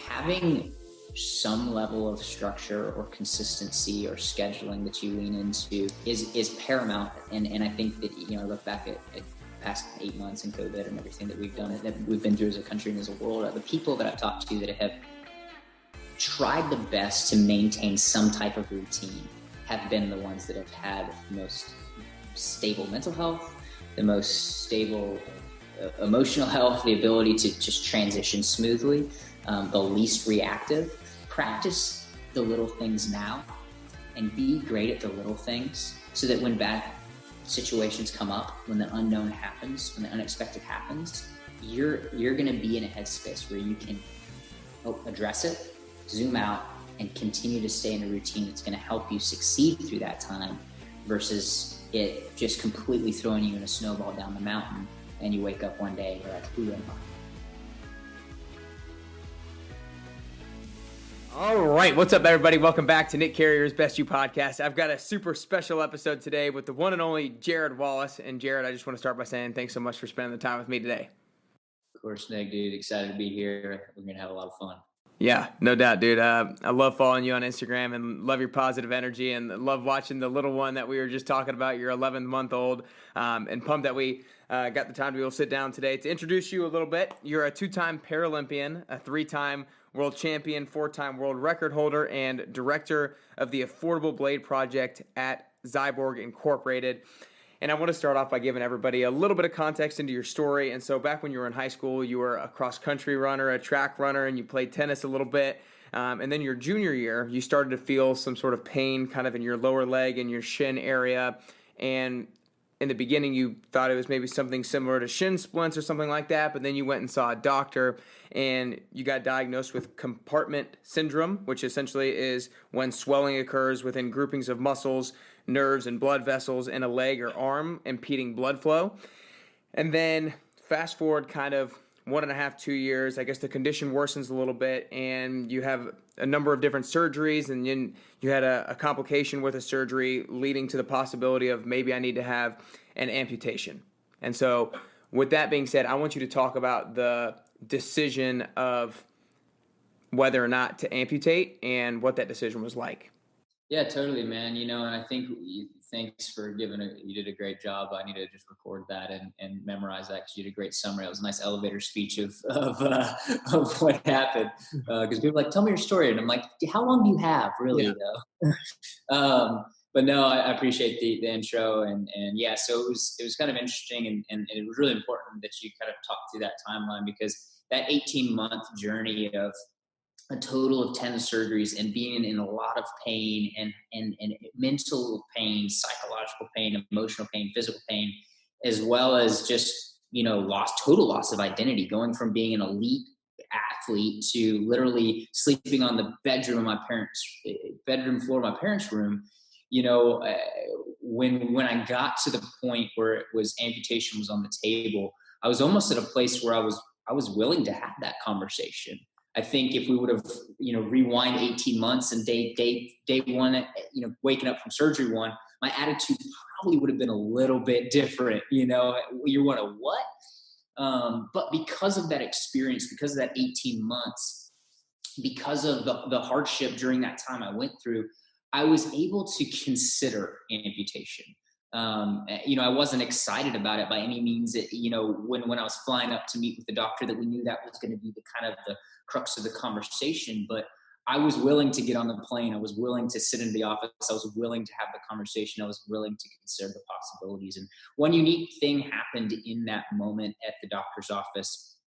having some level of structure or consistency or scheduling that you lean into is paramount. And I think that, I look back at past 8 months in COVID and everything that we've done, that we've been through as a country and as a world, the people that I've talked to that have tried the best to maintain some type of routine have been the ones that have had the most stable mental health, the most stable emotional health, the ability to just transition smoothly, the least reactive. Practice the little things now and be great at the little things so that when bad situations come up, when the unknown happens, when the unexpected happens, you're going to be in a headspace where you can address it, zoom out, and continue to stay in a routine that's going to help you succeed through that time versus it just completely throwing you in a snowball down the mountain and you wake up one day and you're like, who am I? All right, what's up, everybody? Welcome back to Nick Carrier's Best You podcast. I've got a super special episode today with the one and only Jarryd Wallace. And Jarryd, I just want to start by saying thanks so much for spending the time with me today. Of course, Nick, dude. Excited to be here. We're going to have a lot of fun. Yeah, no doubt, dude. I love following you on Instagram and love your positive energy and love watching the little one that we were just talking about, your 11-month-old, and pumped that we got the time to be able to sit down today to introduce you a little bit. You're a 2-time Paralympian, a 3-time world champion, 4-time world record holder, and director of the Affordable Blade Project at Xiborg Inc. And I want to start off by giving everybody a little bit of context into your story. And so back when you were in high school, you were a cross-country runner, a track runner, and you played tennis a little bit. And then your junior year, you started to feel some sort of pain kind of in your lower leg and your shin area. And in the beginning, you thought it was maybe something similar to shin splints or something like that. But then you went and saw a doctor, and you got diagnosed with compartment syndrome, which essentially is when swelling occurs within groupings of muscles, nerves, and blood vessels in a leg or arm, impeding blood flow. And then fast forward kind of 1.5, 2 years, I guess the condition worsens a little bit, and you have a number of different surgeries, and then you had a complication with a surgery leading to the possibility of maybe I need to have an amputation. And so with that being said, I want you to talk about the decision of whether or not to amputate and what that decision was like. Yeah, totally, man. And I think thanks for you did a great job. I need to just record that and memorize that because you did a great summary. It was a nice elevator speech of what happened. Because people are like, tell me your story. And I'm like, how long do you have, really, though? But no, I appreciate the intro. And yeah, so it was kind of interesting. And it was really important that you kind of talk through that timeline because that 18-month journey of a total of 10 surgeries and being in a lot of pain and mental pain, psychological pain, emotional pain, physical pain, as well as just, total loss of identity, going from being an elite athlete to literally sleeping on the bedroom floor of my parents' room. When I got to the point where it was amputation was on the table, I was almost at a place where I was willing to have that conversation. I think if we would have, rewind 18 months and day one, waking up from surgery one, my attitude probably would have been a little bit different. You want to what? But because of that experience, because of that 18 months, because of the hardship during that time I went through, I was able to consider amputation. I wasn't excited about it by any means. When I was flying up to meet with the doctor, that we knew that was going to be the kind of the crux of the conversation, but I was willing to get on the plane. I was willing to sit in the office. I was willing to have the conversation. I was willing to consider the possibilities. And one unique thing happened in that moment at the doctor's office.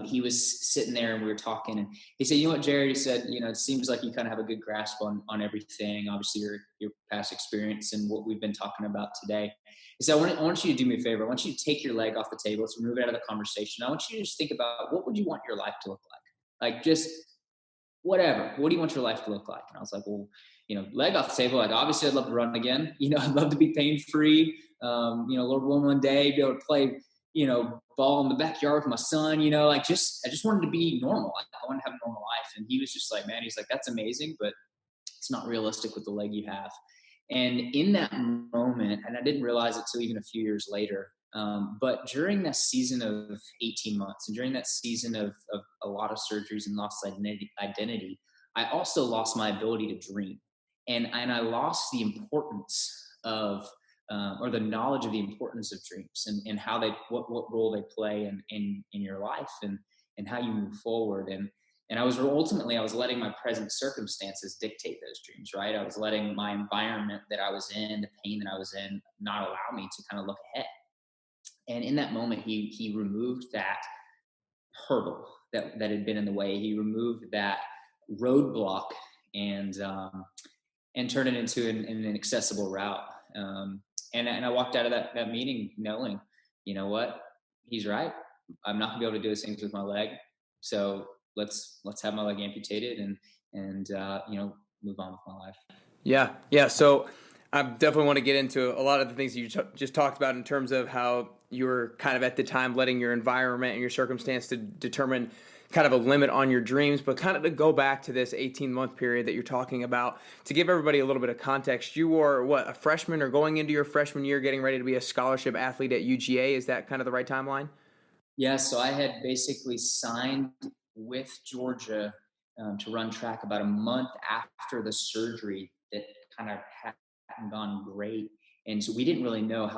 He was sitting there and we were talking and he said, Jarryd, he said, it seems like you kind of have a good grasp on everything. Obviously your past experience and what we've been talking about today. He said, I want you to do me a favor. I want you to take your leg off the table. Let's remove it out of the conversation. I want you to just think about what would you want your life to look like? Like just whatever. What do you want your life to look like? And I was like, well, leg off the table. Like obviously I'd love to run again. I'd love to be pain-free. Lord willing one day be able to play, ball in the backyard with my son, I just wanted to be normal. I wanted to have a normal life. And he was just like, man, he's like, that's amazing, but it's not realistic with the leg you have. And in that moment, and I didn't realize it till even a few years later, But during that season of 18 months and during that season of a lot of surgeries and lost identity, I also lost my ability to dream. And I lost the importance of, or the knowledge of the importance of dreams and how what role they play in your life and how you move forward. And I was letting my present circumstances dictate those dreams, right? I was letting my environment that I was in, the pain that I was in, not allow me to kind of look ahead. And in that moment, he removed that hurdle that had been in the way. He removed that roadblock and turned it into an accessible route. And I walked out of that meeting knowing, you know what, he's right. I'm not gonna be able to do those things with my leg. So let's have my leg amputated and move on with my life. Yeah. So I definitely want to get into a lot of the things you just talked about in terms of how you were kind of at the time letting your environment and your circumstance to determine kind of a limit on your dreams, but kind of to go back to this 18-month period that you're talking about, to give everybody a little bit of context. You were, a freshman or going into your freshman year, getting ready to be a scholarship athlete at UGA. Is that kind of the right timeline? Yeah, so I had basically signed with Georgia to run track about a month after the surgery that kind of hadn't gone great. And so we didn't really know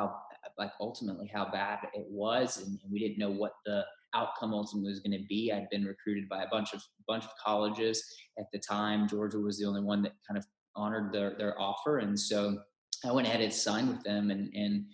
ultimately how bad it was. And we didn't know what the outcome ultimately was going to be. I'd been recruited by a bunch of colleges at the time. Georgia was the only one that kind of honored their offer. And so I went ahead and signed with them and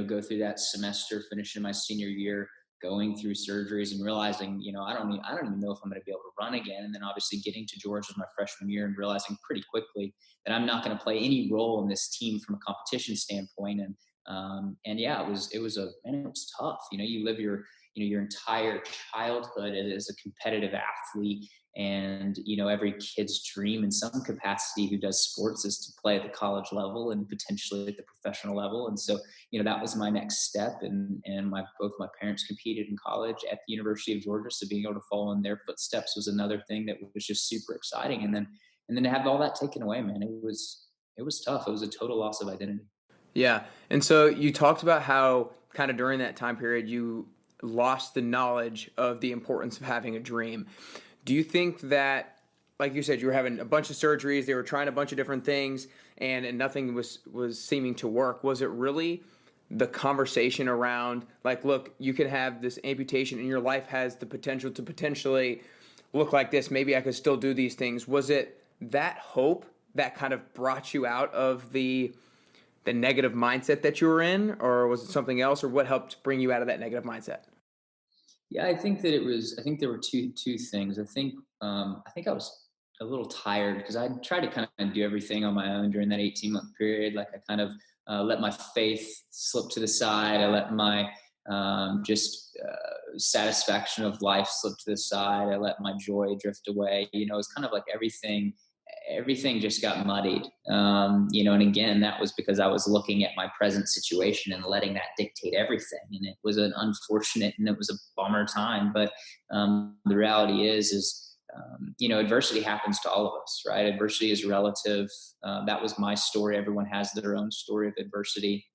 go through that semester, finishing my senior year, going through surgeries and realizing, I don't even know if I'm going to be able to run again. And then obviously getting to Georgia my freshman year and realizing pretty quickly that I'm not going to play any role in this team from a competition standpoint. And yeah, it was tough. You live your entire childhood as a competitive athlete. And, every kid's dream in some capacity who does sports is to play at the college level and potentially at the professional level. And so, that was my next step. And both my parents competed in college at the University of Georgia. So being able to follow in their footsteps was another thing that was just super exciting. And then to have all that taken away, man, it was tough. It was a total loss of identity. Yeah. And so you talked about how kind of during that time period, you lost the knowledge of the importance of having a dream. Do you think that, like you said, you were having a bunch of surgeries, they were trying a bunch of different things, and nothing was seeming to work? Was it really the conversation around, like, look, you could have this amputation and your life has the potential to potentially look like this, maybe I could still do these things? Was it that hope that kind of brought you out of the negative mindset that you were in, or was it something else, or what helped bring you out of that negative mindset? Yeah, I think there were two things. I think I was a little tired because I tried to kind of do everything on my own during that 18-month period. Like I kind of let my faith slip to the side. I let my satisfaction of life slip to the side. I let my joy drift away. It's kind of like everything just got muddied. And again, that was because I was looking at my present situation and letting that dictate everything. And it was an unfortunate and it was a bummer time. But the reality is adversity happens to all of us, right? Adversity is relative. That was my story. Everyone has their own story of adversity.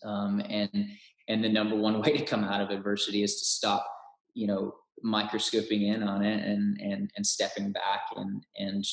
And the number one way to come out of adversity is to stop, microscoping in on it and stepping back and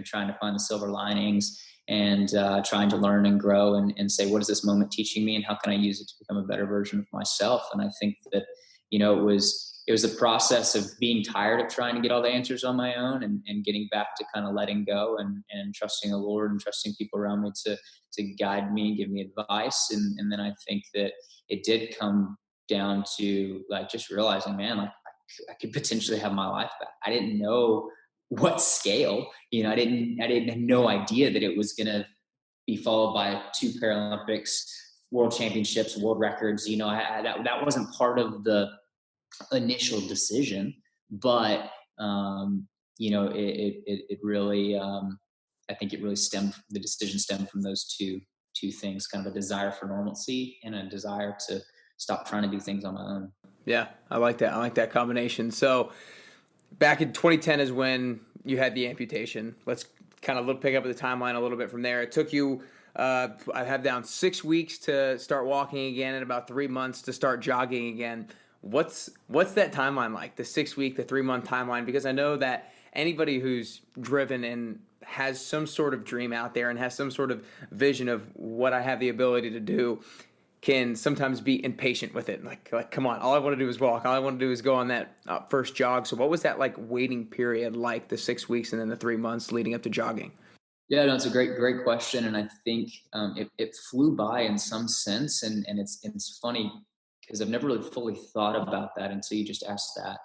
trying to find the silver linings and trying to learn and grow and say, what is this moment teaching me and how can I use it to become a better version of myself? And I think that, it was a process of being tired of trying to get all the answers on my own and getting back to kind of letting go and trusting the Lord and trusting people around me to guide me and give me advice. And then I think that it did come down to like just realizing, man, like I could potentially have my life back. I didn't know what scale, I didn't have no idea that it was going to be followed by 2 Paralympics, world championships, world records. That wasn't part of the initial decision, but it really, I think it really the decision stemmed from those two things, kind of a desire for normalcy and a desire to stop trying to do things on my own. Yeah, I like that. I like that combination. So back in 2010 is when you had the amputation. Let's kind of pick up the timeline a little bit from there. It took you I have down 6 weeks to start walking again and about 3 months to start jogging again. What's that timeline like, the 6 week, the 3 month timeline? Because I know that anybody who's driven and has some sort of dream out there and has some sort of vision of what I have the ability to do can sometimes be impatient with it. Like, come on, all I want to do is walk. All I want to do is go on that first jog. So what was that like waiting period like, the 6 weeks and then the 3 months leading up to jogging? Yeah, no, it's a great question. And I think it flew by in some sense. And it's funny because I've never really fully thought about that until you just asked that.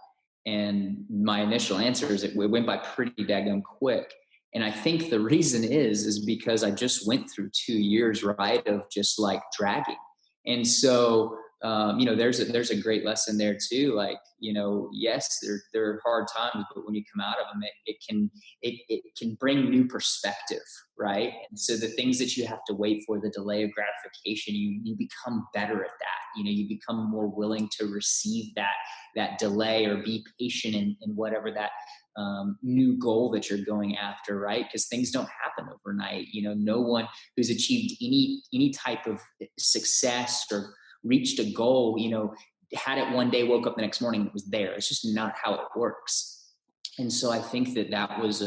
And my initial answer is it went by pretty daggone quick. And I think the reason is because I just went through 2 years, right, of just like dragging. And so, there's a great lesson there too. Like, yes, there are hard times, but when you come out of them, it can bring new perspective, right? And so the things that you have to wait for, the delay of gratification, you become better at that. You become more willing to receive that delay or be patient in whatever that new goal that you're going after, right? Because things don't happen overnight. No one who's achieved any type of success or reached a goal, had it one day, woke up the next morning, it was there. It's just not how it works. And so I think that was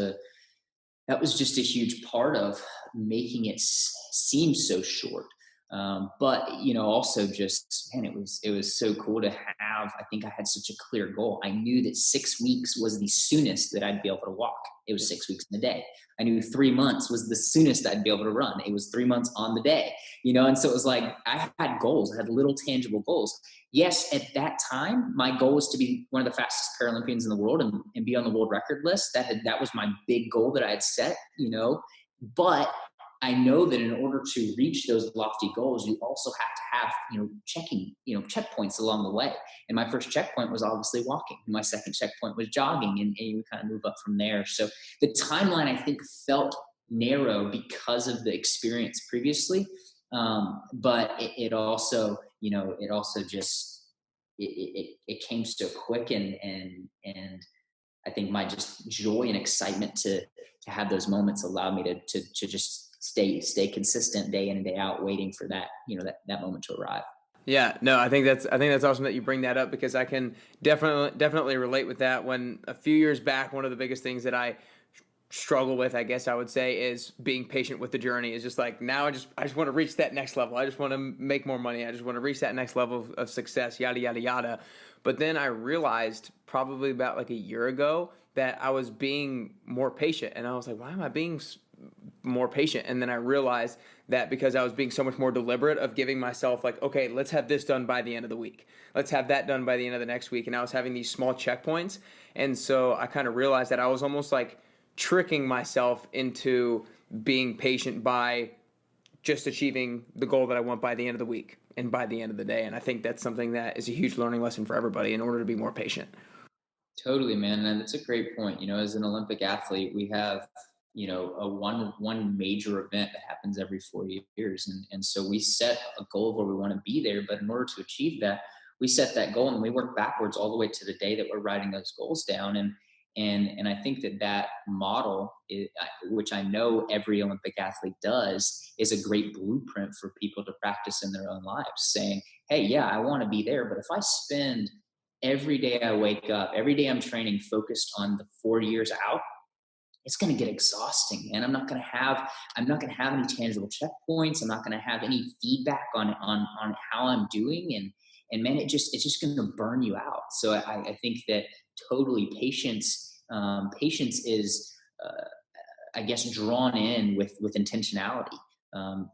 just a huge part of making it seem so short. But also just, man, it was so cool to have. I think I had such a clear goal. I knew that 6 weeks was the soonest that I'd be able to walk. It was 6 weeks in a day. I knew 3 months was the soonest I'd be able to run. It was 3 months on the day, and so it was like, I had goals. I had little tangible goals. Yes, at that time, my goal was to be one of the fastest Paralympians in the world and be on the world record list. That was my big goal that I had set, but I know that in order to reach those lofty goals, you also have to have, checkpoints along the way. And my first checkpoint was obviously walking. My second checkpoint was jogging, and you kind of move up from there. So the timeline, I think, felt narrow because of the experience previously. But it also just, it came so quick, and I think my just joy and excitement to have those moments allowed me to just stay consistent day in and day out, waiting for that, that moment to arrive. Yeah, no, I think that's awesome that you bring that up, because I can definitely relate with that. When a few years back, one of the biggest things that I struggle with, I guess I would say, is being patient with the journey. Is just like, now I just want to reach that next level. I just want to make more money. I just want to reach that next level of success, yada, yada, yada. But then I realized probably about like a year ago that I was being more patient, and I was like, why am I being more patient? And then I realized that because I was being so much more deliberate of giving myself like, okay, let's have this done by the end of the week. Let's have that done by the end of the next week. And I was having these small checkpoints. And so I kind of realized that I was almost like tricking myself into being patient by just achieving the goal that I want by the end of the week and by the end of the day. And I think that's something that is a huge learning lesson for everybody in order to be more patient. Totally, man. And it's a great point. As an Olympic athlete, we have, a one major event that happens every 4 years. And so we set a goal of where we want to be there, but in order to achieve that, we set that goal and we work backwards all the way to the day that we're writing those goals down. And I think that model, which I know every Olympic athlete does, is a great blueprint for people to practice in their own lives, saying, hey, yeah, I want to be there, but if I spend every day I wake up, every day I'm training focused on the 4 years out, it's going to get exhausting, and I'm not going to have any tangible checkpoints. I'm not going to have any feedback on how I'm doing. And man, it's just going to burn you out. So I think that totally patience is, I guess, drawn in with intentionality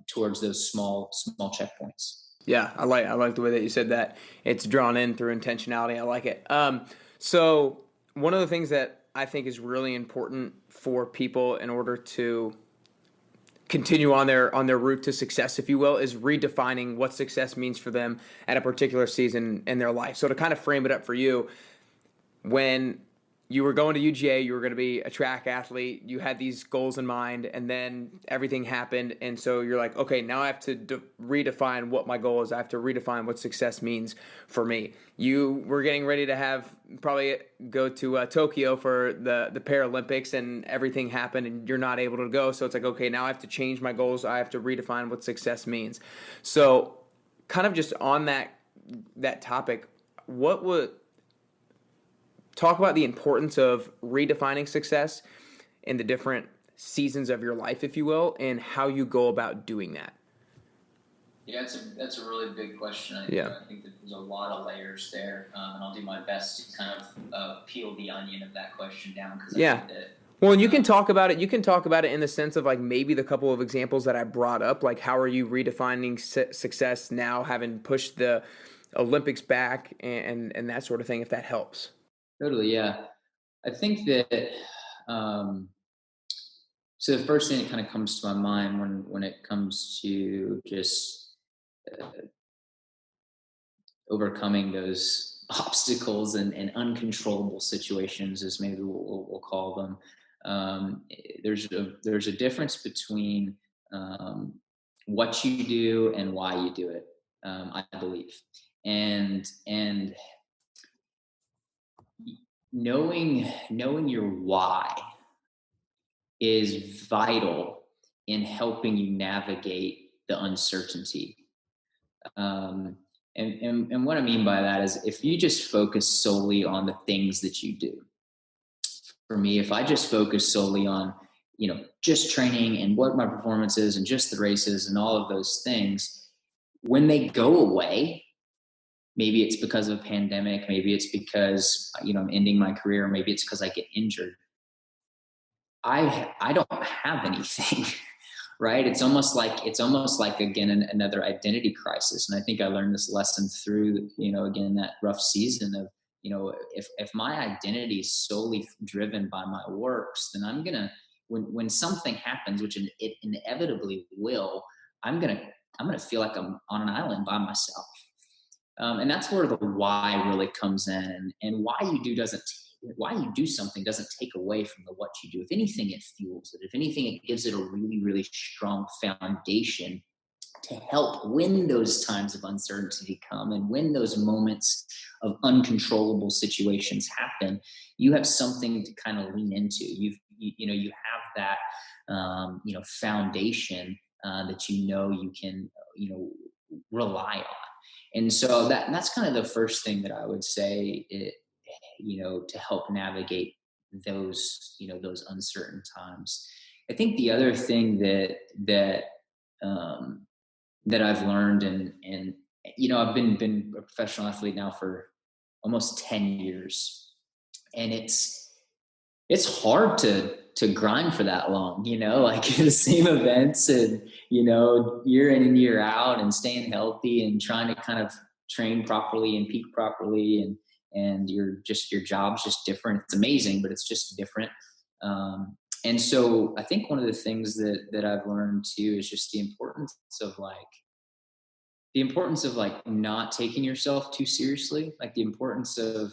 towards those small checkpoints. Yeah, I like the way that you said that. It's drawn in through intentionality. I like it. So one of the things that I think is really important for people in order to continue on their route to success, if you will, is redefining what success means for them at a particular season in their life. So to kind of frame it up for you, when you were going to UGA, you were going to be a track athlete, you had these goals in mind, and then everything happened. And so you're like, okay, now I have to redefine what my goal is. I have to redefine what success means for me. You were getting ready to probably go to Tokyo for the Paralympics, and everything happened and you're not able to go. So it's like, okay, now I have to change my goals. I have to redefine what success means. So kind of just on that topic, what would talk about the importance of redefining success in the different seasons of your life, if you will, and how you go about doing that? Yeah, that's a really big question. I think that there's a lot of layers there, and I'll do my best to kind of peel the onion of that question down. Well, and you can talk about it. You can talk about it in the sense of like maybe the couple of examples that I brought up, like how are you redefining success now, having pushed the Olympics back and that sort of thing, if that helps. Totally, yeah. I think that so the first thing that kind of comes to my mind when it comes to just overcoming those obstacles and uncontrollable situations, as maybe we'll call them. There's a difference between what you do and why you do it. I believe, and knowing your why is vital in helping you navigate the uncertainty. And what I mean by that is if you just focus solely on the things that you do. For me, if I just focus solely on, just training and what my performance is and just the races and all of those things, when they go away, maybe it's because of a pandemic, maybe it's because, I'm ending my career, maybe it's because I get injured. I don't have anything, right? It's almost like again, another identity crisis. And I think I learned this lesson through, again, that rough season of, if my identity is solely driven by my works, then I'm going to, when something happens, which it inevitably will, I'm going to feel like I'm on an island by myself. And that's where the why really comes in, and why you do something doesn't take away from the what you do. If anything, it fuels it. If anything, it gives it a really, really strong foundation to help when those times of uncertainty come and when those moments of uncontrollable situations happen. You have something to kind of lean into. You have that foundation that you can rely on. And so that's kind of the first thing that I would say, to help navigate those uncertain times. I think the other thing that I've learned, and I've been a professional athlete now for almost 10 years, and it's hard to grind for that long, like the same events and, year in and year out, and staying healthy and trying to kind of train properly and peak properly. And your job's just different. It's amazing, but it's just different. And so I think one of the things that I've learned too is just the importance of not taking yourself too seriously, like the importance of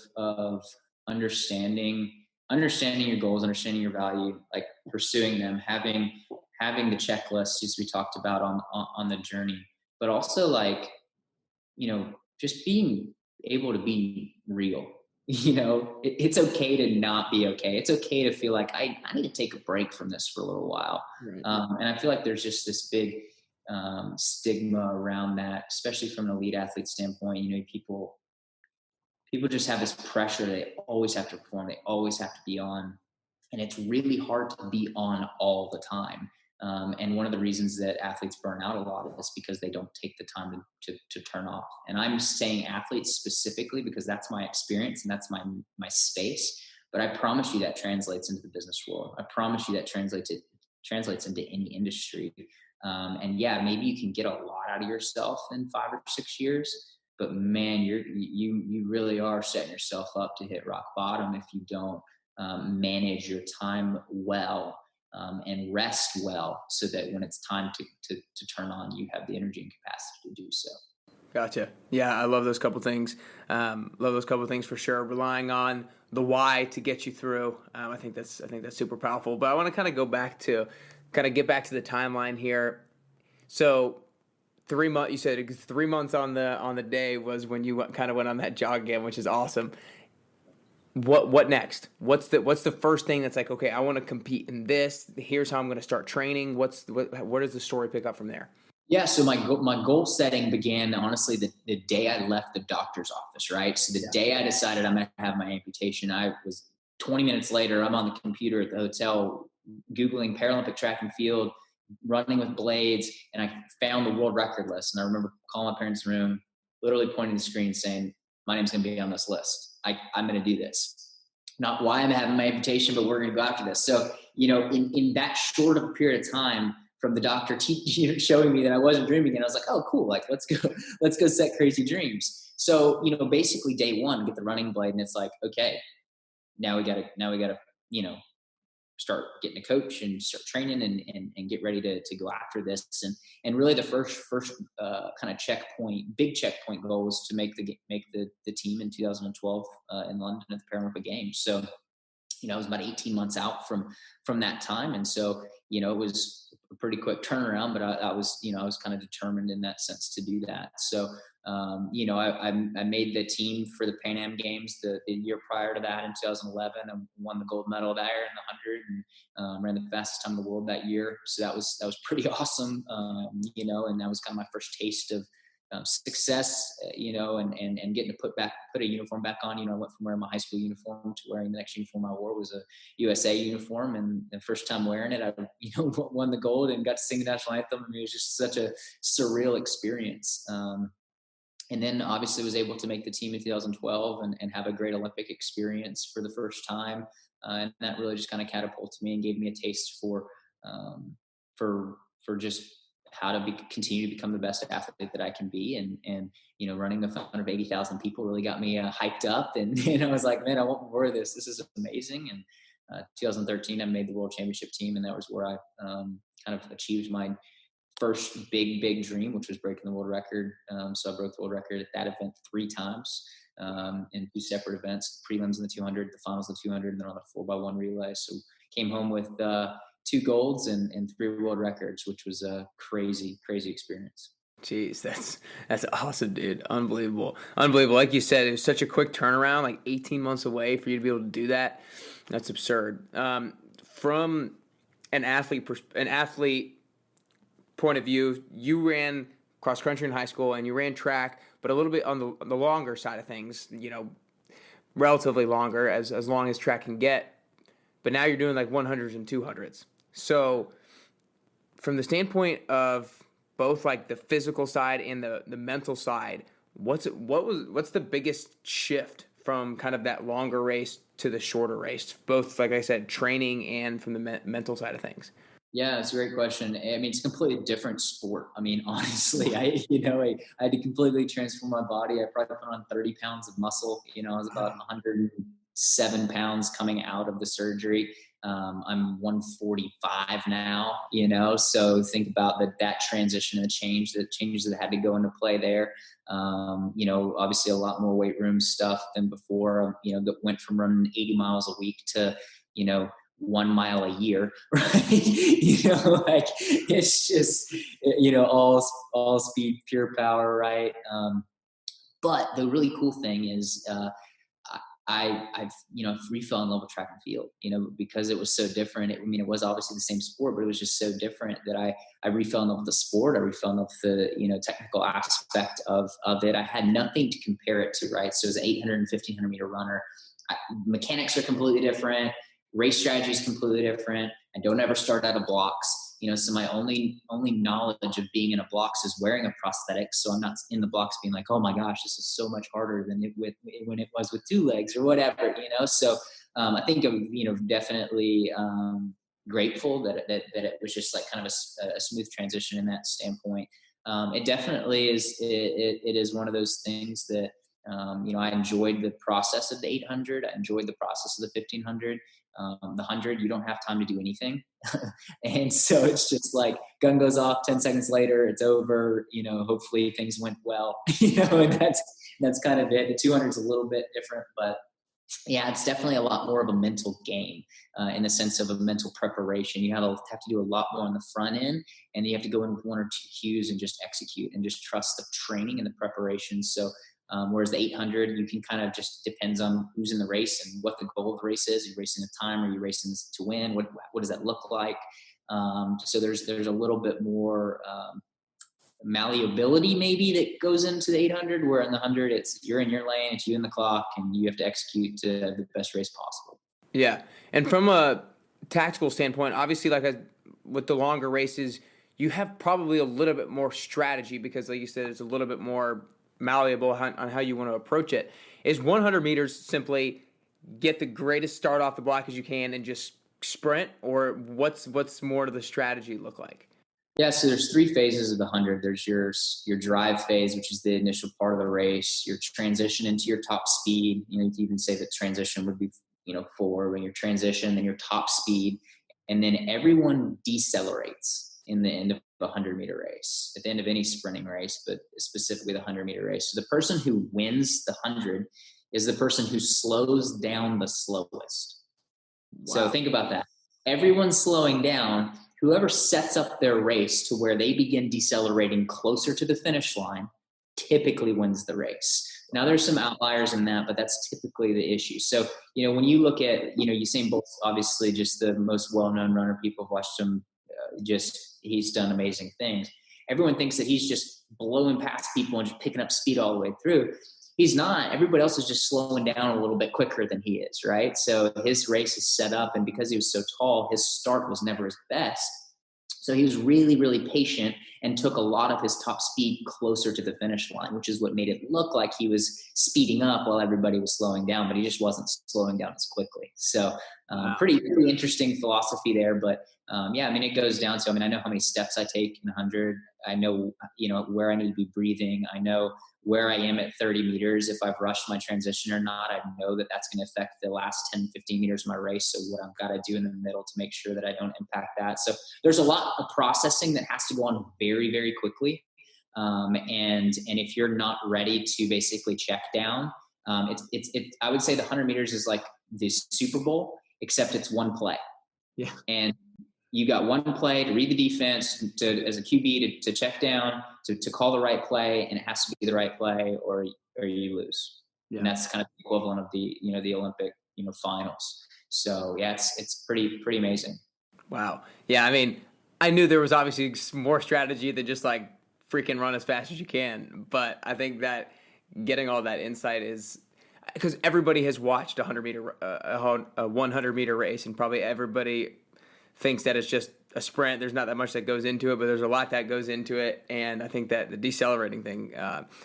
understanding your goals, understanding your value, like pursuing them, having the checklist as we talked about on the journey, but also just being able to be real. It's okay to not be okay. It's okay to feel like I need to take a break from this for a little while. Right. And I feel like there's just this big stigma around that, especially from an elite athlete standpoint. People just have this pressure. They always have to perform. They always have to be on. And it's really hard to be on all the time. And one of the reasons that athletes burn out a lot is because they don't take the time to turn off. And I'm saying athletes specifically because that's my experience and that's my space. But I promise you that translates into the business world. I promise you that translates into any industry. And yeah, maybe you can get a lot out of yourself in 5 or 6 years, but man, you really are setting yourself up to hit rock bottom if you don't manage your time well. And rest well, so that when it's time to turn on, you have the energy and capacity to do so. Gotcha. Yeah, I love those couple things. For sure. Relying on the why to get you through. I think that's super powerful. But I want to kind of get back to the timeline here. So 3 months, you said 3 months on the day was when you kind of went on that jog again, which is awesome. What next? What's the first thing that's like, okay, I want to compete in this. Here's how I'm going to start training. Where does the story pick up from there? Yeah, so my goal setting began, honestly, the day I left the doctor's office, right? So the day I decided I'm going to have my amputation, I was 20 minutes later, I'm on the computer at the hotel, Googling Paralympic track and field, running with blades, and I found the world record list. And I remember calling my parents' room, literally pointing to the screen saying, my name's going to be on this list. I'm going to do this. Not why I'm having my amputation, but we're going to go after this. So, in that short of a period of time, from the doctor showing me that I wasn't dreaming, and I was like, oh, cool. Like, let's go set crazy dreams. So, basically day one, get the running blade, and it's like, okay, now we gotta, start getting a coach and start training and get ready to go after this. And really the first kind of big checkpoint goal was to make the team in 2012 in London at the Paralympic Games. So, it was about 18 months out from that time. And so, it was a pretty quick turnaround, but I was kind of determined in that sense to do that. So, I made the team for the Pan Am Games the year prior to that in 2011. I won the gold medal there in the 100 and ran the fastest time in the world that year. So that was pretty awesome, and that was kind of my first taste of success, and getting to put a uniform back on. I went from wearing my high school uniform to wearing the next uniform I wore was a USA uniform. And the first time wearing it, I, won the gold and got to sing the national anthem. I mean, it was just such a surreal experience. And then obviously was able to make the team in 2012 and have a great Olympic experience for the first time. And that really just kind of catapulted me and gave me a taste for just how to continue to become the best athlete that I can be. And running in front of 80,000 people really got me hyped up. And I was like, man, I want more of this. This is amazing. And 2013, I made the world championship team. And that was where I kind of achieved my first big dream, which was breaking the world record. So I broke the world record at that event 3 times in 2 separate events, prelims in the 200, the finals in the 200, and then on the 4x1 relay. So came home with 2 golds and 3 world records, which was a crazy experience. Jeez, that's awesome, dude. Unbelievable. Like you said, it was such a quick turnaround, like 18 months away for you to be able to do that. That's absurd. From an athlete point of view, you ran cross country in high school and you ran track, but a little bit on the longer side of things, relatively longer, as long as track can get. But now you're doing like 100s and 200s. So from the standpoint of both like the physical side and the mental side, what's the biggest shift from kind of that longer race to the shorter race, both, like I said, training and from the mental side of things? Yeah, it's a great question. I mean, it's a completely different sport. I mean, honestly, I had to completely transform my body. I probably put on 30 pounds of muscle. I was about 107 pounds coming out of the surgery. I'm 145 now, so think about that transition and the changes that had to go into play there. Obviously a lot more weight room stuff than before, that went from running 80 miles a week to, 1 mile a year, right? It's just, all speed, pure power, right? But the really cool thing is, I've fell in love with track and field, because it was so different. It was obviously the same sport, but it was just so different that I refell in love with the sport. I refell in love with the, technical aspect of it. I had nothing to compare it to, right? So as an 800 and 1500 meter runner, mechanics are completely different. Race strategy is completely different. I don't ever start out of blocks. So my only knowledge of being in a blocks is wearing a prosthetic. So I'm not in the blocks being like, oh my gosh, this is so much harder than when it was with 2 legs or whatever, So I think I'm, definitely grateful that it was just like kind of a smooth transition in that standpoint. It definitely is. It is one of those things that, I enjoyed the process of the 800. I enjoyed the process of the 1500. The 100, you don't have time to do anything. And so it's just like gun goes off 10 seconds later, it's over, hopefully things went well, and that's kind of it. The 200 is a little bit different, but Yeah, it's definitely a lot more of a mental game in the sense of a mental preparation. You have to do a lot more on the front end, and you have to go in with one or two cues and just execute and just trust the training and the preparation. So, whereas the 800, you can kind of just depends on who's in the race and what the goal of the race is. Are you racing a time? Are you racing to win? What does that look like? So there's a little bit more malleability maybe that goes into the 800, where in the 100 it's you're in your lane, it's you and the clock, and you have to execute to have the best race possible. Yeah. And from a tactical standpoint, obviously, with the longer races, you have probably a little bit more strategy because, like you said, it's a little bit more malleable on how you want to approach it. Is 100 meters simply get the greatest start off the block as you can and just sprint, or what's more to the strategy look like? Yeah, so there's three phases of the 100. There's your drive phase, which is the initial part of the race, your transition into your top speed. You can even say that transition would be, forward when your transition, then your top speed, and then everyone decelerates in the end of a 100-meter race, at the end of any sprinting race, but specifically the 100-meter race. So the person who wins the 100 is the person who slows down the slowest. Wow. So think about that. Everyone's slowing down. Whoever sets up their race to where they begin decelerating closer to the finish line typically wins the race. Now there's some outliers in that, but that's typically the issue. So, when you look at, Usain Bolt's obviously just the most well-known runner. People have watched him. He's done amazing things. Everyone thinks that he's just blowing past people and just picking up speed all the way through. He's not. Everybody else is just slowing down a little bit quicker than he is, right? So his race is set up, and because he was so tall, his start was never his best. So he was really, really patient and took a lot of his top speed closer to the finish line, which is what made it look like he was speeding up while everybody was slowing down, but he just wasn't slowing down as quickly. So pretty interesting philosophy there. But it goes down to, I know how many steps I take in 100. I know, where I need to be breathing. I know where I am at 30 meters, if I've rushed my transition or not. I know that that's going to affect the last 10, 15 meters of my race. So what I've got to do in the middle to make sure that I don't impact that. So there's a lot of processing that has to go on very, very quickly. And if you're not ready to basically check down, I would say the 100 meters is like the Super Bowl, except it's one play. Yeah. And you got one play to read the defense, as a QB to check down, to call the right play, and it has to be the right play, or you lose. Yeah. And that's kind of the equivalent of the the Olympic finals. So yeah, it's pretty amazing. Wow. Yeah, I knew there was obviously more strategy than just like freaking run as fast as you can, but I think that getting all that insight is because everybody has watched a 100-meter race, and probably everybody thinks that it's just a sprint. There's not that much that goes into it, but there's a lot that goes into it. And I think that the decelerating thing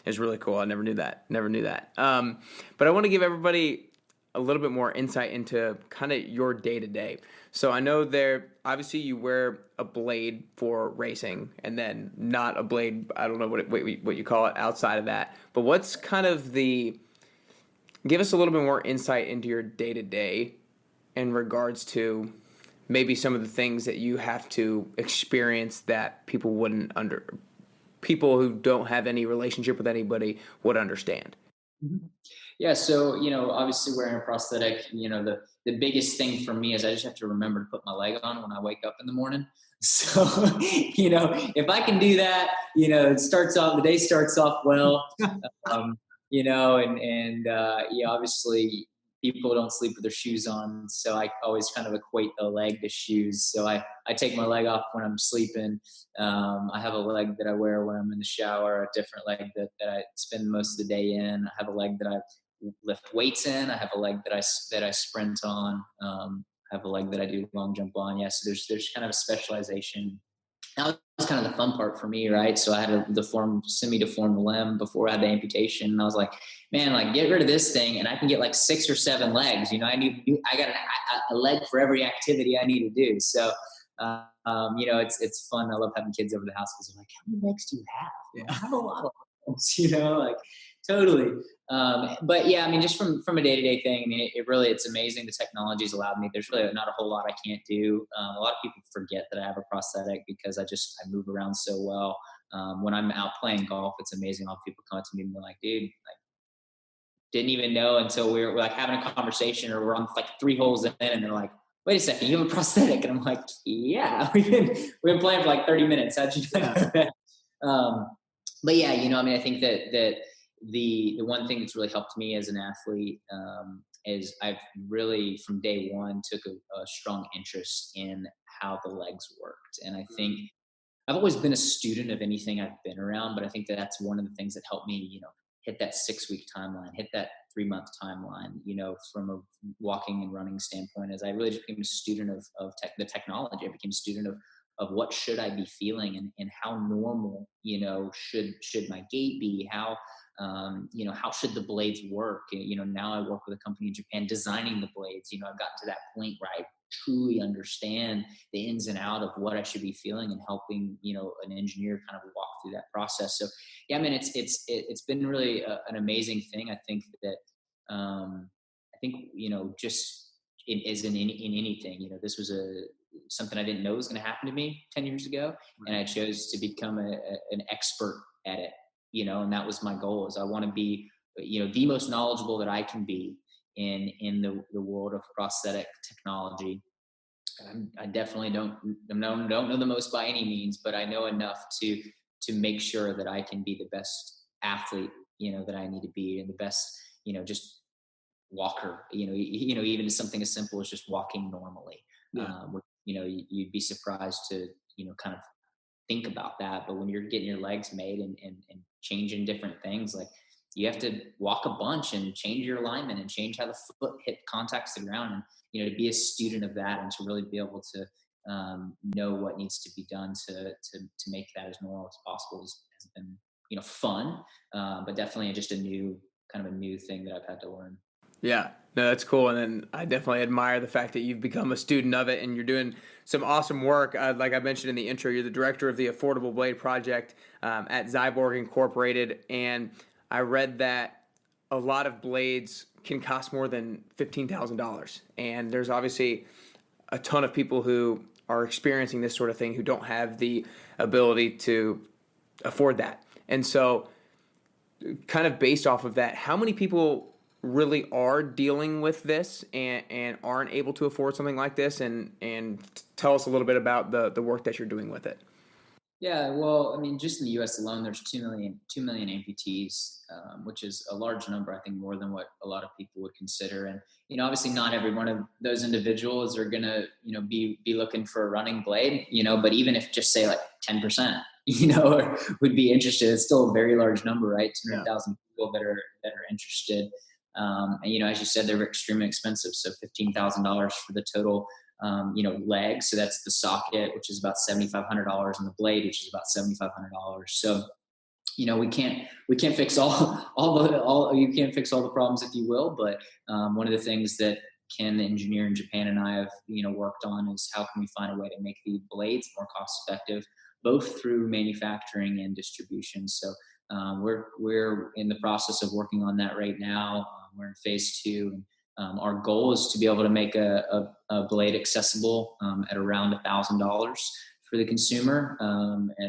is really cool. I never knew that. But I want to give everybody a little bit more insight into kind of your day-to-day. So I know obviously you wear a blade for racing, and then not a blade, I don't know what you call it outside of that. But what's kind of give us a little bit more insight into your day-to-day in regards to maybe some of the things that you have to experience that people who don't have any relationship with anybody would understand. Mm-hmm. Yeah. So, obviously wearing a prosthetic, the biggest thing for me is I just have to remember to put my leg on when I wake up in the morning. So, if I can do that, the day starts off well, obviously people don't sleep with their shoes on. So I always kind of equate the leg to shoes. So I take my leg off when I'm sleeping. I have a leg that I wear when I'm in the shower, a different leg that I spend most of the day in. I have a leg that I lift weights in. I have a leg that I sprint on. I have a leg that I do long jump on. Yeah. So there's kind of a specialization. That was kind of the fun part for me, right? So I had a semi-deformed limb before I had the amputation, and I was like, man, get rid of this thing, and I can get like 6 or 7 legs. I got a leg for every activity I need to do. So, it's fun. I love having kids over the house because they're like, how many legs do you have? Yeah. I have a lot of legs, totally. But yeah, just from a day-to-day thing, it's amazing. The technology's allowed me. There's really not a whole lot I can't do. A lot of people forget that I have a prosthetic because I move around so well. When I'm out playing golf, it's amazing how people come up to me and be like, dude, didn't even know until we're like having a conversation, or we're on like 3 holes in, and they're like, wait a second, you have a prosthetic? And I'm like, yeah, we've been playing for like 30 minutes. How'd you know that? But yeah, I mean, I think that the one thing that's really helped me as an athlete, is I've really from day one took a strong interest in how the legs worked. And I think I've always been a student of anything I've been around, but I think that that's one of the things that helped me, hit that 6-week timeline, hit that 3-month timeline, from a walking and running standpoint, as I really just became a student of the technology. I became a student of what should I be feeling, and how normal, should my gait be? How should the blades work? Now I work with a company in Japan designing the blades. I've gotten to that point where I truly understand the ins and out of what I should be feeling, and helping, an engineer kind of walk through that process. So yeah, I mean, it's been really an amazing thing. I think that, just as in anything, this was something I didn't know was going to happen to me 10 years ago. And I chose to become an expert at it, and that was my goal. Is I want to be, the most knowledgeable that I can be in the world of prosthetic technology. I definitely don't know the most by any means, but I know enough to make sure that I can be the best athlete, that I need to be, and the best, just walker, even something as simple as just walking normally. Yeah. You'd be surprised to, kind of think about that. But when you're getting your legs made, and changing different things, like you have to walk a bunch and change your alignment and change how the foot hit contacts the ground. And, to be a student of that, and to really be able to know what needs to be done to make that as normal as possible has been, fun. But definitely just a new thing that I've had to learn. Yeah, no, that's cool. And then I definitely admire the fact that you've become a student of it and you're doing some awesome work. Like I mentioned in the intro, you're the director of the Affordable Blade Project at Xiborg Incorporated. And I read that a lot of blades can cost more than $15,000. And there's obviously a ton of people who are experiencing this sort of thing who don't have the ability to afford that. And so, kind of based off of that, how many people really are dealing with this and aren't able to afford something like this, and tell us a little bit about the work that you're doing with it? Yeah, well, I mean, just in the U.S. alone, there's 2 million amputees, which is a large number. I think more than what a lot of people would consider. And obviously, not every one of those individuals are gonna, be looking for a running blade. But even if just say like 10%, would be interested, it's still a very large number, right? 200,000 people that are interested. And as you said, they're extremely expensive. So $15,000 for the total. Leg. So that's the socket, which is about $7,500, and the blade, which is about $7,500. So, we can't fix you can't fix all the problems, if you will. But one of the things that Ken, the engineer in Japan, and I have, worked on is how can we find a way to make the blades more cost effective, both through manufacturing and distribution. So we're in the process of working on that right now. We're in phase 2. And our goal is to be able to make a blade accessible at around $1,000 for the consumer,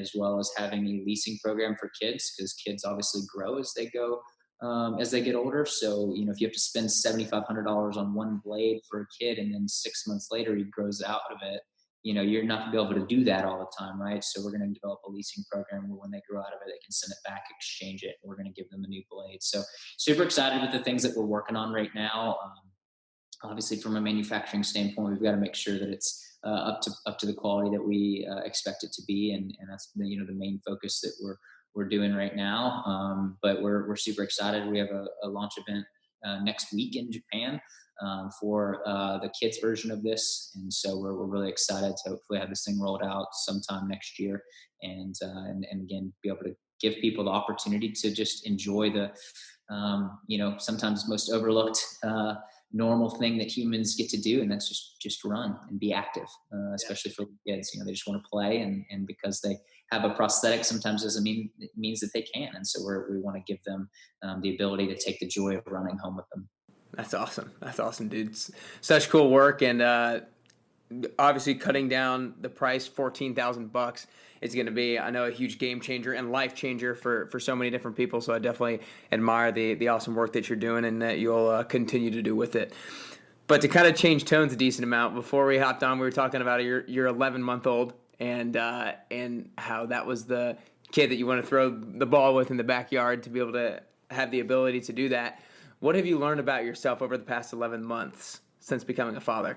as well as having a leasing program for kids, because kids obviously grow as they get older. So, if you have to spend $7,500 on one blade for a kid, and then 6 months later he grows out of it, you're not going to be able to do that all the time, right? So we're going to develop a leasing program where when they grow out of it, they can send it back, exchange it, and we're going to give them a new blade. So super excited with the things that we're working on right now. Obviously, from a manufacturing standpoint, we've got to make sure that it's up to the quality that we expect it to be, and that's the main focus that we're doing right now. But we're super excited. We have a launch event next week in Japan for the kids version of this, and so we're really excited to hopefully have this thing rolled out sometime next year, and again be able to give people the opportunity to just enjoy the sometimes most overlooked normal thing that humans get to do, and that's just run and be active, especially for kids. They just want to play, and because they have a prosthetic sometimes doesn't mean it means that they can. And so we want to give them the ability to take the joy of running home with them. That's awesome, dude. Such cool work. And obviously cutting down the price, $14,000 is going to be, I know, a huge game changer and life changer for so many different people. So I definitely admire the awesome work that you're doing and that you'll continue to do with it. But to kind of change tones a decent amount, before we hopped on, we were talking about your 11-month-old and how that was the kid that you want to throw the ball with in the backyard to be able to have the ability to do that. What have you learned about yourself over the past 11 months since becoming a father?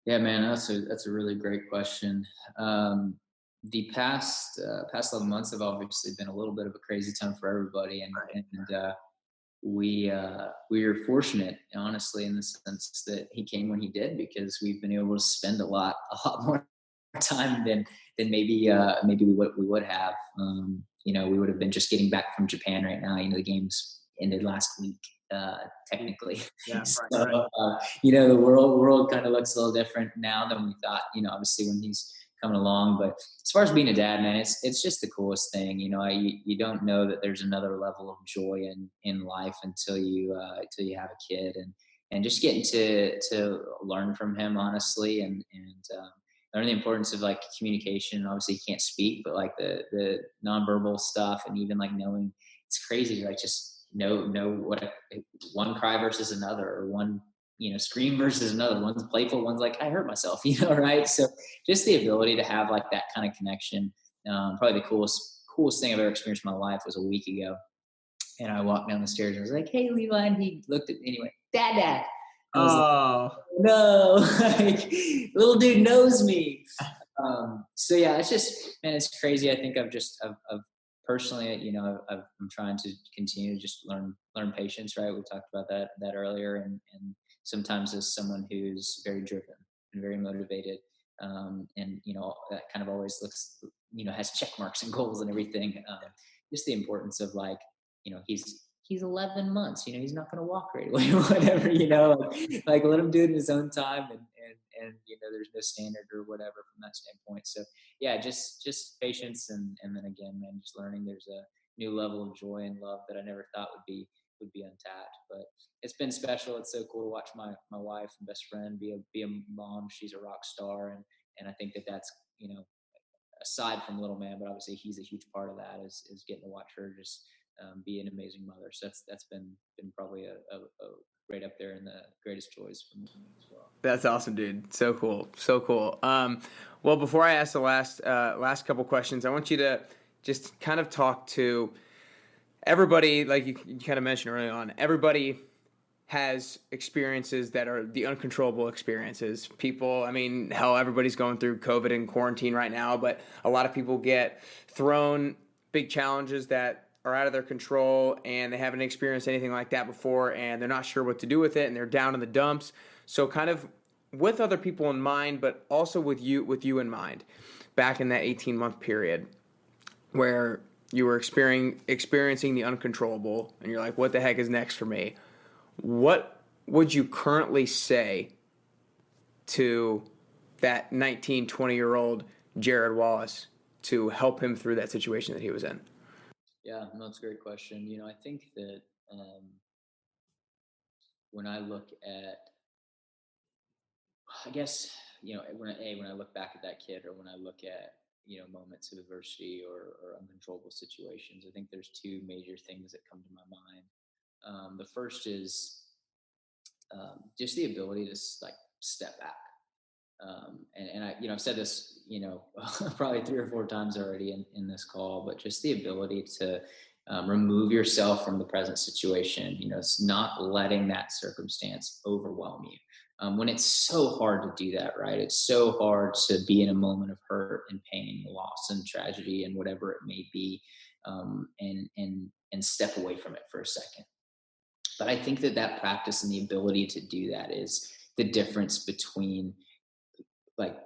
Yeah, man, that's a really great question. The past 11 months have obviously been a little bit of a crazy time for everybody, and we were fortunate, honestly, in the sense that he came when he did, because we've been able to spend a lot more time than maybe we would have. We would have been just getting back from Japan right now. The games ended last week, technically. Yeah, So, right. the world kind of looks a little different now than we thought. Obviously when he's coming along, but as far as being a dad, man, it's just the coolest thing. You don't know that there's another level of joy in life until you have a kid, and just getting to learn from him, honestly, and learn the importance of like communication. Obviously he can't speak, but like the nonverbal stuff, and even like knowing, it's crazy, like just know what one cry versus another, or one scream versus another. One's playful, one's like, I hurt myself, right? So just the ability to have like that kind of connection. Probably the coolest thing I've ever experienced in my life was a week ago, and I walked down the stairs and I was like, hey Levi, and he looked at me anyway, dad. I was like, no, like, little dude knows me. So yeah, it's just, man, it's crazy. I think I've personally, I'm trying to continue to just learn patience, right? We talked about that earlier, and sometimes as someone who's very driven and very motivated, and that kind of always looks, has check marks and goals and everything. Just the importance of like, he's 11 months, he's not going to walk right away or whatever, like let him do it in his own time, and there's no standard or whatever from that standpoint. So yeah, just patience, and then again, man, just learning there's a new level of joy and love that I never thought would be untapped. But it's been special. It's so cool to watch my wife and best friend be a mom. She's a rock star, and I think that's aside from little man, but obviously he's a huge part of that, is getting to watch her just be an amazing mother. So that's been probably a right up there in the greatest joys for me as well. That's awesome, dude. So cool. So cool. Well, before I ask the last couple questions, I want you to just kind of talk to everybody. Like you kind of mentioned early on, everybody has experiences that are the uncontrollable experiences. People, I mean, hell, everybody's going through COVID and quarantine right now, but a lot of people get thrown big challenges that are out of their control, and they haven't experienced anything like that before, and they're not sure what to do with it, and they're down in the dumps. So kind of with other people in mind, but also with you in mind, back in that 18-month period where you were experiencing the uncontrollable, and you're like, what the heck is next for me? What would you currently say to that 19, 20-year-old Jarryd Wallace to help him through that situation that he was in? Yeah, no, that's a great question. I think that when I look at, I guess, when I look back at that kid, or when I look at, moments of adversity or uncontrollable situations, I think there's two major things that come to my mind. The first is just the ability to like step back. And I, I've said this, probably 3 or 4 times already in this call, but just the ability to remove yourself from the present situation. It's not letting that circumstance overwhelm you. When it's so hard to do that, right? It's so hard to be in a moment of hurt and pain, loss and tragedy and whatever it may be, and step away from it for a second. But I think that practice and the ability to do that is the difference between like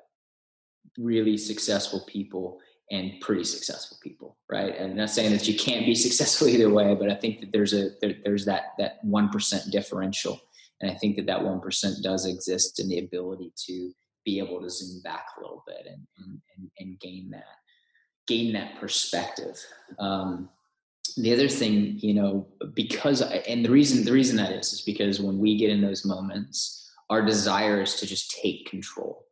really successful people and pretty successful people, right? And I'm not saying that you can't be successful either way, but I think that there's that 1% differential. And I think that 1% does exist in the ability to be able to zoom back a little bit and gain that perspective. The other thing, because, and the reason that is because when we get in those moments, our desire is to just take control.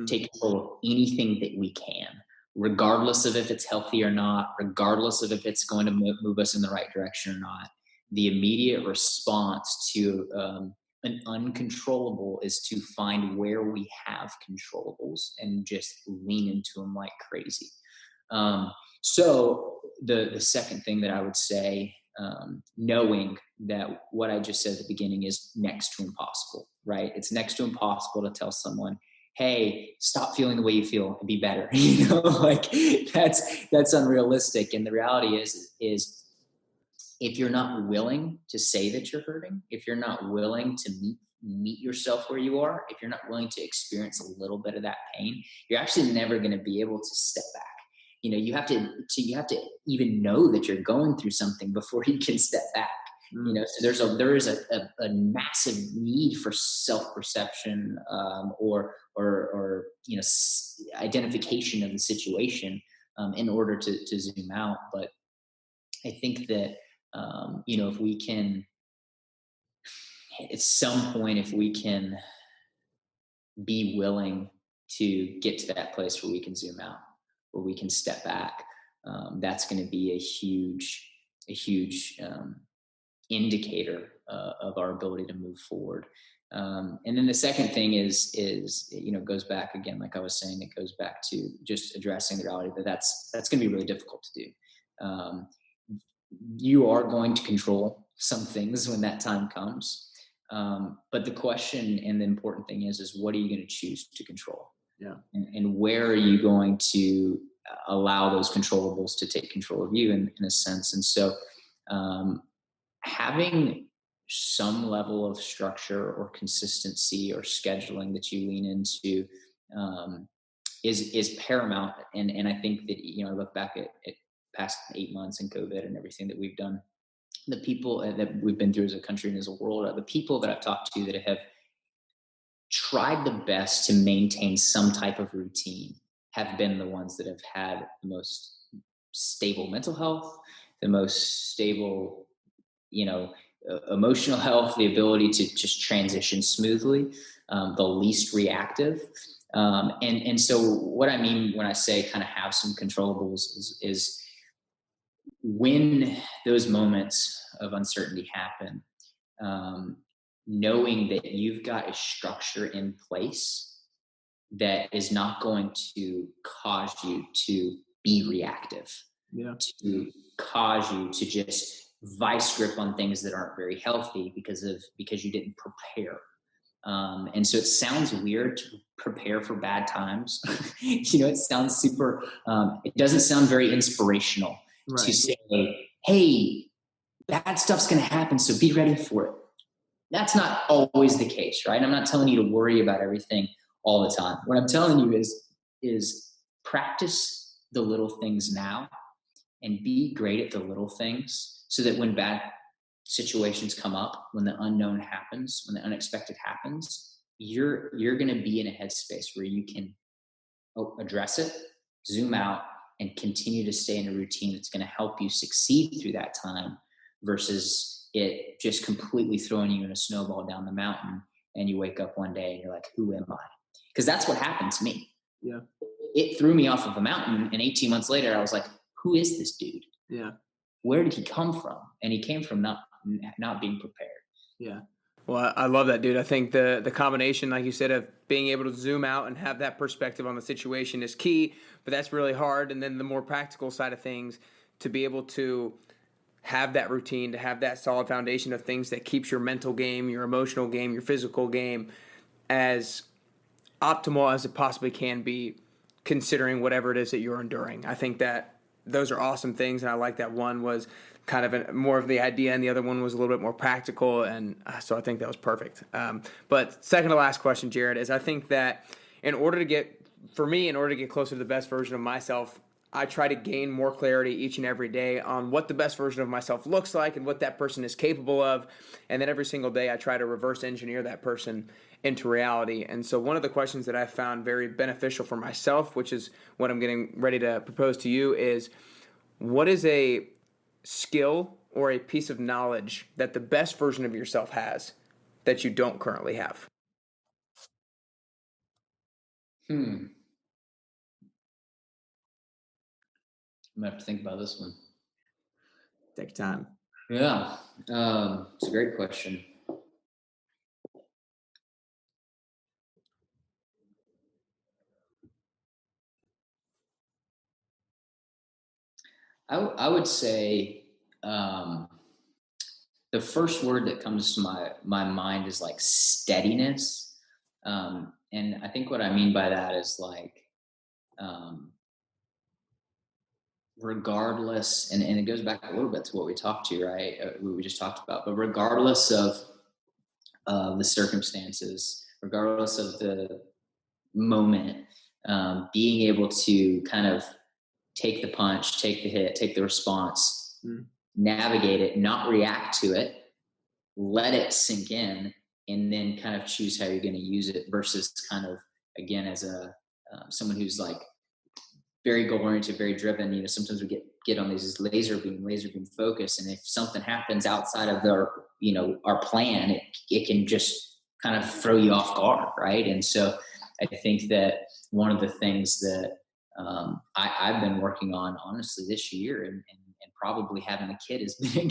take control of anything that we can, regardless of if it's healthy or not, regardless of if it's going to move us in the right direction or not. The immediate response to an uncontrollable is to find where we have controllables and just lean into them like crazy. So the second thing that I would say, knowing that what I just said at the beginning is next to impossible, right? It's next to impossible to tell someone, hey, stop feeling the way you feel and be better. Like that's unrealistic. And the reality is if you're not willing to say that you're hurting, if you're not willing to meet yourself where you are, if you're not willing to experience a little bit of that pain, you're actually never going to be able to step back. You have to even know that you're going through something before you can step back. So there is a massive need for self-perception, or identification of the situation, in order to zoom out. But I think that if we can, at some point, if we can be willing to get to that place where we can zoom out, where we can step back, that's going to be a huge indicator of our ability to move forward. And then the second thing is goes back again, like I was saying, it goes back to just addressing the reality that's going to be really difficult to do. You are going to control some things when that time comes. But the question and the important thing is what are you going to choose to control? Yeah. And where are you going to allow those controllables to take control of you in a sense? And so, having some level of structure or consistency or scheduling that you lean into, is paramount. And I think that, I look back at past 8 months and COVID and everything that we've done, the people that we've been through as a country and as a world, the people that I've talked to that have tried the best to maintain some type of routine have been the ones that have had the most stable mental health, the most stable, emotional health, the ability to just transition smoothly, the least reactive. And so what I mean when I say kind of have some controllables is when those moments of uncertainty happen, knowing that you've got a structure in place that is not going to cause you to be reactive, to cause you to just vice grip on things that aren't very healthy because you didn't prepare. And so it sounds weird to prepare for bad times. It sounds super, it doesn't sound very inspirational, right, to say, hey, bad stuff's going to happen, so be ready for it. That's not always the case, right? I'm not telling you to worry about everything all the time. What I'm telling you is practice the little things now and be great at the little things so that when bad situations come up, when the unknown happens, when the unexpected happens, you're going to be in a headspace where you can address it, zoom out, and continue to stay in a routine that's going to help you succeed through that time, versus it just completely throwing you in a snowball down the mountain and you wake up one day and you're like, who am I? Because that's what happened to me. Yeah. It threw me off of a mountain, and 18 months later I was like, who is this dude? Yeah. Where did he come from? And he came from not being prepared. Yeah. Well, I love that, dude. I think the combination, like you said, of being able to zoom out and have that perspective on the situation is key, but that's really hard. And then the more practical side of things, to be able to have that routine, to have that solid foundation of things that keeps your mental game, your emotional game, your physical game as optimal as it possibly can be, considering whatever it is that you're enduring. I think that those are awesome things, and I like that one was kind of more of the idea, and the other one was a little bit more practical, and so I think that was perfect. But second to last question, Jarryd, is I think that in order to get closer to the best version of myself, I try to gain more clarity each and every day on what the best version of myself looks like and what that person is capable of, and then every single day I try to reverse engineer that person into reality. And so one of the questions that I found very beneficial for myself, which is what I'm getting ready to propose to you, is what is a skill or a piece of knowledge that the best version of yourself has that you don't currently have? I'm gonna have to think about this one. Take your time. Yeah, it's a great question. I would say the first word that comes to my mind is like steadiness, and I think what I mean by that is like um, regardless, and it goes back a little bit to what we talked to, right? What we just talked about, but regardless of the circumstances, regardless of the moment, being able to kind of take the punch, take the hit, take the response, navigate it, not react to it, let it sink in, and then kind of choose how you're going to use it versus kind of, again, as a someone who's like very goal oriented, very driven. Sometimes we get on these laser beam focus, and if something happens outside of our plan, it can just kind of throw you off guard, right? And so I think that one of the things that I've been working on, honestly, this year, and probably having a kid has been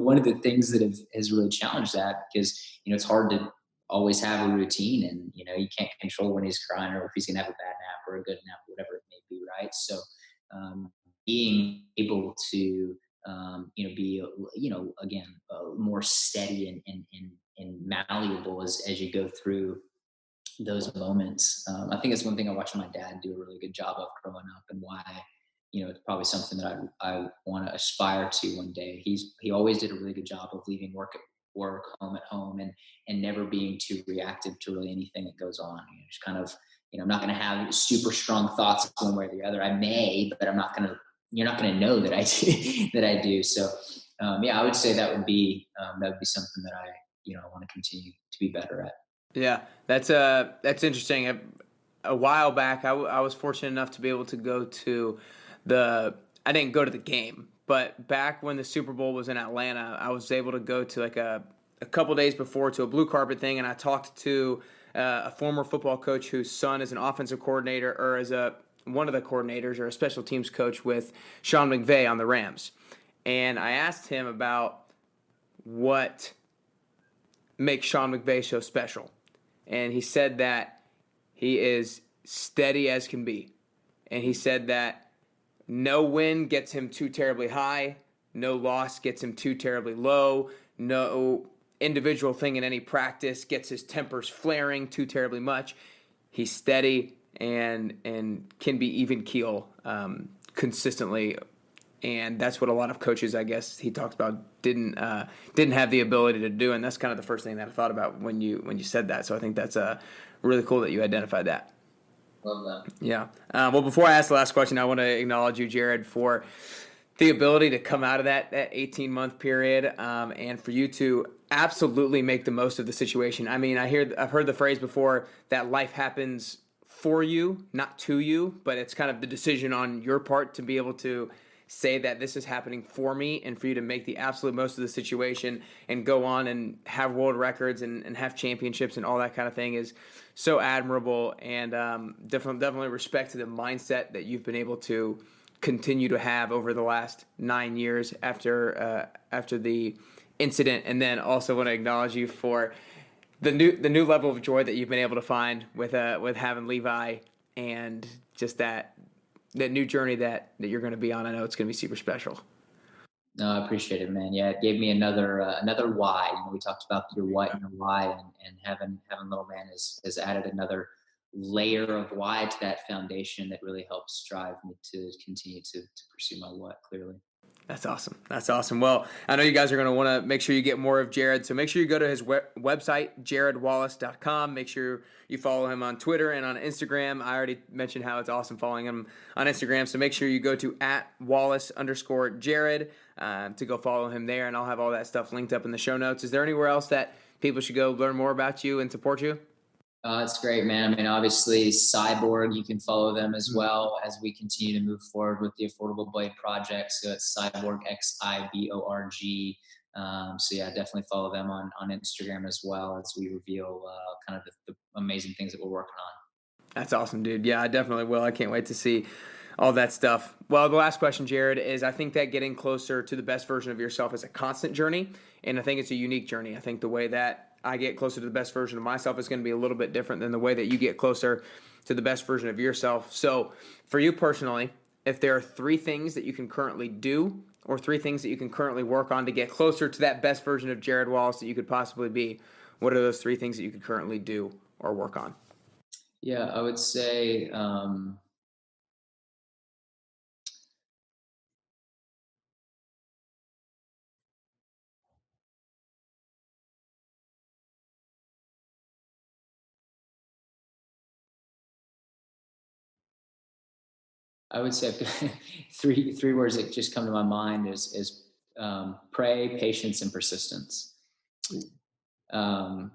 one of the things that has really challenged that, because it's hard to always have a routine, and you can't control when he's crying or if he's gonna have a bad nap or a good nap, whatever it may be, right? So being able to be again more steady and malleable as you go through those moments. I think it's one thing I watched my dad do a really good job of growing up, and why it's probably something that I want to aspire to one day. He always did a really good job of leaving work at work, home at home, and never being too reactive to really anything that goes on. Just kind of, I'm not going to have super strong thoughts one way or the other. I may, but you're not going to know that I do, that I do. So I would say that would be something that I want to continue to be better at. Yeah, that's interesting. A while back, I was fortunate enough to be able to go to I didn't go to the game, but back when the Super Bowl was in Atlanta, I was able to go to like a couple days before to a blue carpet thing, and I talked to a former football coach whose son is an offensive coordinator, or as one of the coordinators, or a special teams coach with Sean McVay on the Rams. And I asked him about what makes Sean McVay so special. And he said that he is steady as can be. And he said that no win gets him too terribly high, no loss gets him too terribly low, no individual thing in any practice gets his tempers flaring too terribly much. He's steady and can be even keel consistently. And that's what a lot of coaches, I guess, he talked about didn't have the ability to do, and that's kind of the first thing that I thought about when you said that. So I think that's really cool that you identified that. Love that. Yeah. Well, before I ask the last question, I want to acknowledge you, Jarryd, for the ability to come out of that 18-month period, and for you to absolutely make the most of the situation. I mean, I've heard the phrase before that life happens for you, not to you, but it's kind of the decision on your part to be able to say that this is happening for me, and for you to make the absolute most of the situation and go on and have world records and have championships and all that kind of thing is so admirable. And definitely respect to the mindset that you've been able to continue to have over the last 9 years after the incident. And then also want to acknowledge you for the new level of joy that you've been able to find with having Levi, and just that new journey that you're going to be on. I know it's going to be super special. No, I appreciate it, man. Yeah, it gave me another why. We talked about your what and your why, and having little man has added another layer of why to that foundation that really helps drive me to continue to pursue my what, clearly. That's awesome. That's awesome. Well, I know you guys are going to want to make sure you get more of Jarryd, so make sure you go to his website, jarrydwallace.com. Make sure you follow him on Twitter and on Instagram. I already mentioned how it's awesome following him on Instagram, so make sure you go to @Wallace_Jarryd to go follow him there, and I'll have all that stuff linked up in the show notes. Is there anywhere else that people should go learn more about you and support you? It's great, man. I mean, obviously, Xiborg, you can follow them as well as we continue to move forward with the Affordable Blade Project. So it's Xiborg, Xiborg. So yeah, definitely follow them on Instagram as well, as we reveal kind of the amazing things that we're working on. That's awesome, dude. Yeah, I definitely will. I can't wait to see all that stuff. Well, the last question, Jarryd, is I think that getting closer to the best version of yourself is a constant journey, and I think it's a unique journey. I think the way that I get closer to the best version of myself is going to be a little bit different than the way that you get closer to the best version of yourself. So for you personally, if there are 3 things that you can currently do or 3 things that you can currently work on to get closer to that best version of Jarryd Wallace that you could possibly be, what are those 3 things that you could currently do or work on? Yeah, I would say, I've got three words that just come to my mind is pray, patience, and persistence. Um,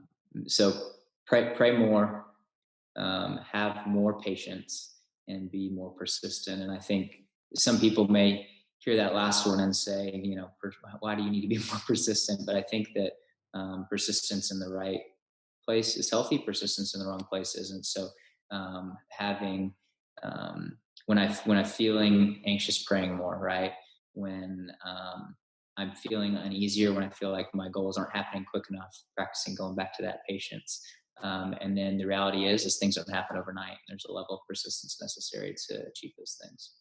so pray more, have more patience, and be more persistent. And I think some people may hear that last one and say, why do you need to be more persistent? But I think that persistence in the right place is healthy. Persistence in the wrong place isn't. So having when I'm feeling anxious, praying more, right? When I'm feeling uneasy, or when I feel like my goals aren't happening quick enough, practicing going back to that patience. And then the reality is things don't happen overnight. There's a level of persistence necessary to achieve those things.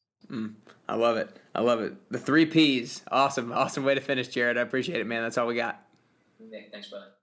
I love it. I love it. The 3 Ps. Awesome. Awesome way to finish, Jarryd. I appreciate it, man. That's all we got. Thanks, brother.